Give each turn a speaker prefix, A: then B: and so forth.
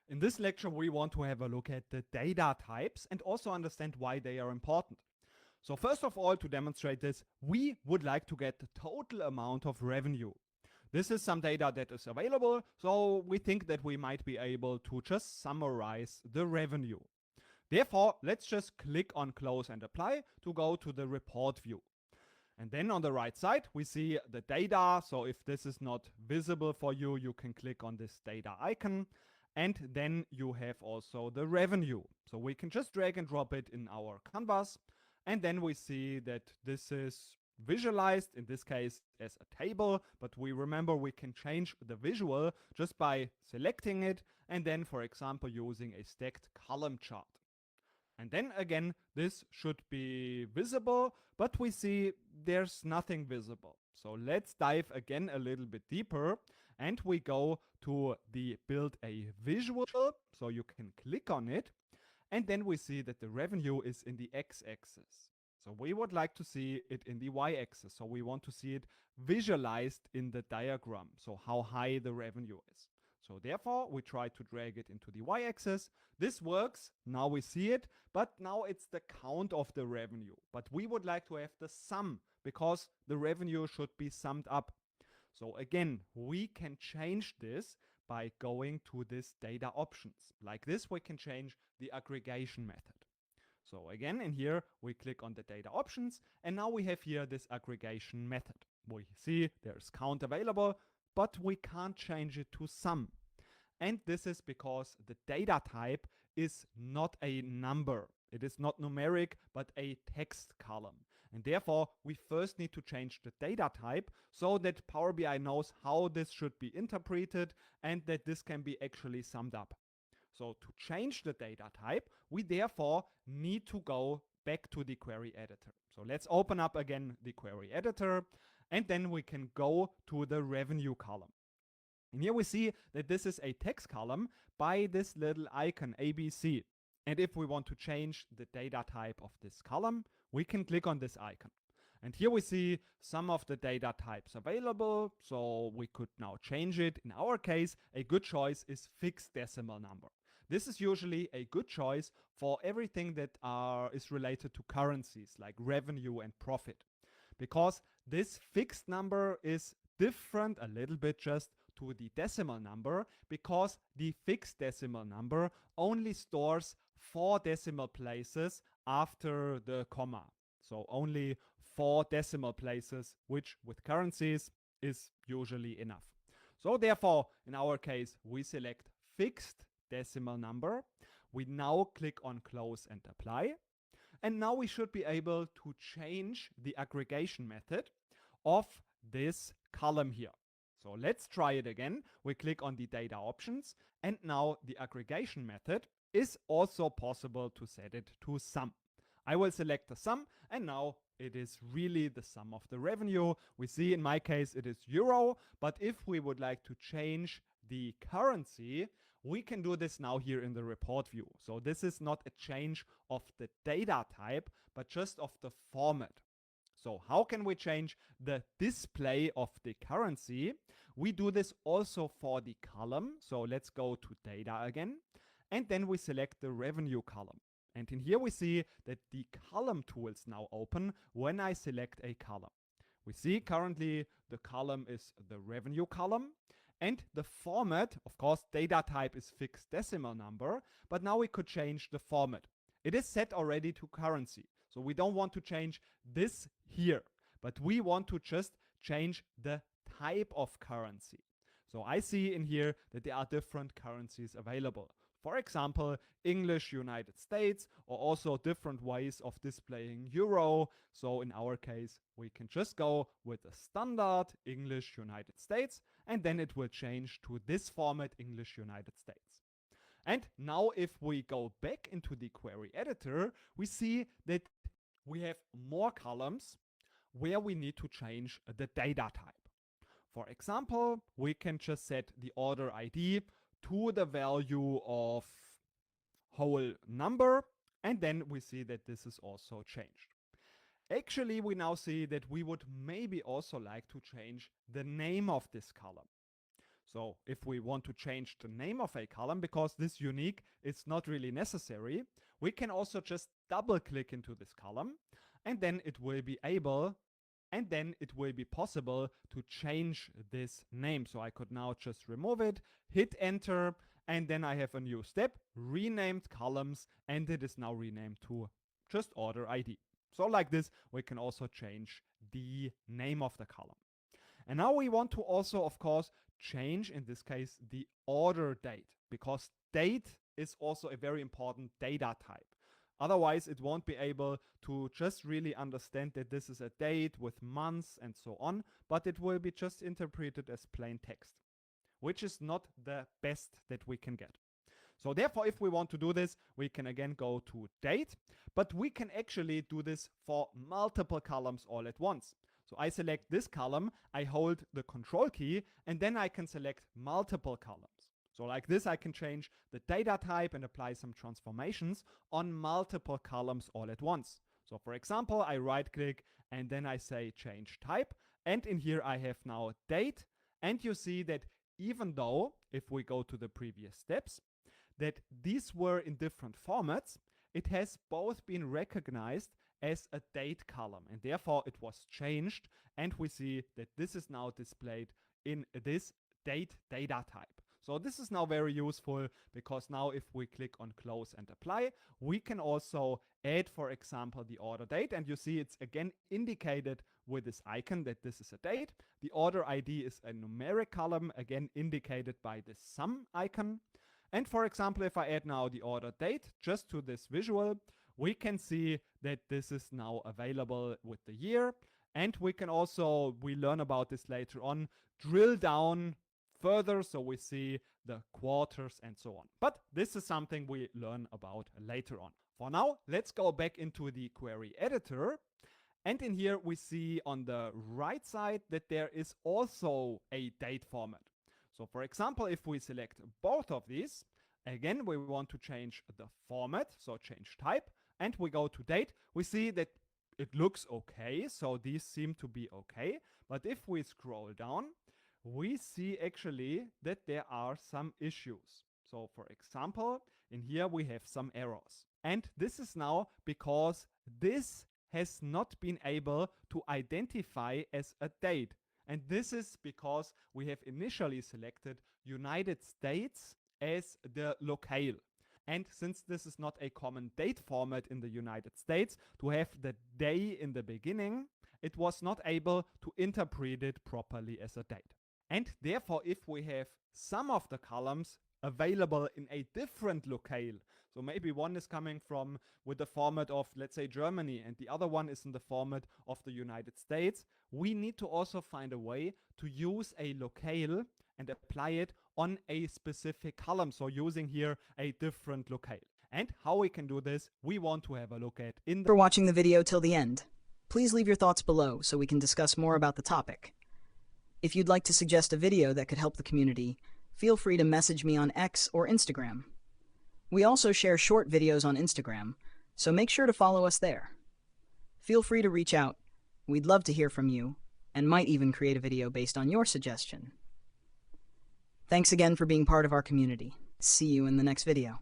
A: In this lecture, we want to have a look at the data types and also understand why they are important. So first of all, to demonstrate this, we would like to get the total amount of revenue. This is some data that is available, so we think that we might be able to just summarize the revenue. Therefore, let's just click on Close and Apply to go to the report view. And then on the right side, we see the data. So if this is not visible for you, you can click on this data icon. And then you have also the revenue. So we can just drag and drop it in our canvas. And then we see that this is visualized, in this case, as a table. But we remember we can change the visual just by selecting it. And then, for example, using a stacked column chart. And then again, this should be visible, but we see there's nothing visible. So let's dive again a little bit deeper and we go to the build a visual. So you can click on it and then we see that the revenue is in the x-axis. So we would like to see it in the y-axis. So we want to see it visualized in the diagram. So how high the revenue is. So therefore, we try to drag it into the y-axis. This works. Now we see it, but now it's the count of the revenue. But we would like to have the sum because the revenue should be summed up. So again, we can change this by going to this data options. Like this, we can change the aggregation method. So again, in here, we click on the data options, and now we have here this aggregation method. We see there's count available, but we can't change it to sum. And this is because the data type is not a number. It is not numeric, but a text column. And therefore, we first need to change the data type so that Power BI knows how this should be interpreted and that this can be actually summed up. So to change the data type, we therefore need to go back to the query editor. So let's open up again the query editor, and then we can go to the revenue column. And here we see that this is a text column by this little icon ABC. And if we want to change the data type of this column, we can click on this icon. And here we see some of the data types available, so we could now change it. In our case, a good choice is fixed decimal number. This is usually a good choice for everything that is related to currencies like revenue and profit, because this fixed number is different a little bit just to the decimal number, because the fixed decimal number only stores 4 decimal places after the comma. So only 4 decimal places, which with currencies is usually enough. So therefore, in our case, we select fixed decimal number. We now click on close and apply. And now we should be able to change the aggregation method of this column here. So let's try it again. We click on the data options, and now the aggregation method is also possible to set it to sum. I will select the sum, and now it is really the sum of the revenue. We see in my case it is euro, but if we would like to change the currency, we can do this now here in the report view. So this is not a change of the data type, but just of the format. So how can we change the display of the currency? We do this also for the column. So let's go to data again, and then we select the revenue column. And in here we see that the column tool is now open when I select a column. We see currently the column is the revenue column, and the format, of course, data type is fixed decimal number, but now we could change the format. It is set already to currency, so we don't want to change this here, but we want to just change the type of currency. So I see in here that there are different currencies available. For example, English United States, or also different ways of displaying euro. So in our case, we can just go with the standard English United States, and then it will change to this format, English United States. And now if we go back into the query editor, we see that we have more columns where we need to change the data type. For example, we can just set the order ID to the value of whole number, and then we see that this is also changed. Actually, we now see that we would maybe also like to change the name of this column. So if we want to change the name of a column, because this unique is not really necessary, we can also just double click into this column, and then it will be possible to change this name. So I could now just remove it, hit enter, and then I have a new step, renamed columns, and it is now renamed to just order ID. So like this, we can also change the name of the column. And now we want to also, of course, change, in this case, the order date, because date is also a very important data type. Otherwise, it won't be able to just really understand that this is a date with months and so on, but it will be just interpreted as plain text, which is not the best that we can get. So therefore, if we want to do this, we can again go to date, but we can actually do this for multiple columns all at once. So I select this column, I hold the control key, and then I can select multiple columns. So like this, I can change the data type and apply some transformations on multiple columns all at once. So for example, I right click and then I say change type, and in here I have now date, and you see that even though, if we go to the previous steps, that these were in different formats, it has both been recognized as a date column, and therefore it was changed, and we see that this is now displayed in this date data type. So this is now very useful, because now if we click on close and apply, we can also add, for example, the order date, and you see it's again indicated with this icon that this is a date. The order ID is a numeric column, again indicated by this sum icon. And for example, if I add now the order date just to this visual, we can see that this is now available with the year. And we can also, we learn about this later on, drill down further so we see the quarters and so on. But this is something we learn about later on. For now, let's go back into the query editor. And in here we see on the right side that there is also a date format. So for example, if we select both of these, again, we want to change the format, so change type, and we go to date, we see that it looks okay, so these seem to be okay. But if we scroll down, we see actually that there are some issues. So for example, in here we have some errors. And this is now because this has not been able to identify as a date. And this is because we have initially selected United States as the locale. And since this is not a common date format in the United States, to have the day in the beginning, it was not able to interpret it properly as a date. And therefore, if we have some of the columns available in a different locale, so maybe one is coming from with the format of, let's say, Germany, and the other one is in the format of the United States, we need to also find a way to use a locale and apply it on a specific column. So using here a different locale. And how we can do this, we want to have a look at in the...
B: For watching the video till the end. Please leave your thoughts below so we can discuss more about the topic. If you'd like to suggest a video that could help the community, feel free to message me on X or Instagram. We also share short videos on Instagram, so make sure to follow us there. Feel free to reach out. We'd love to hear from you, and might even create a video based on your suggestion. Thanks again for being part of our community. See you in the next video.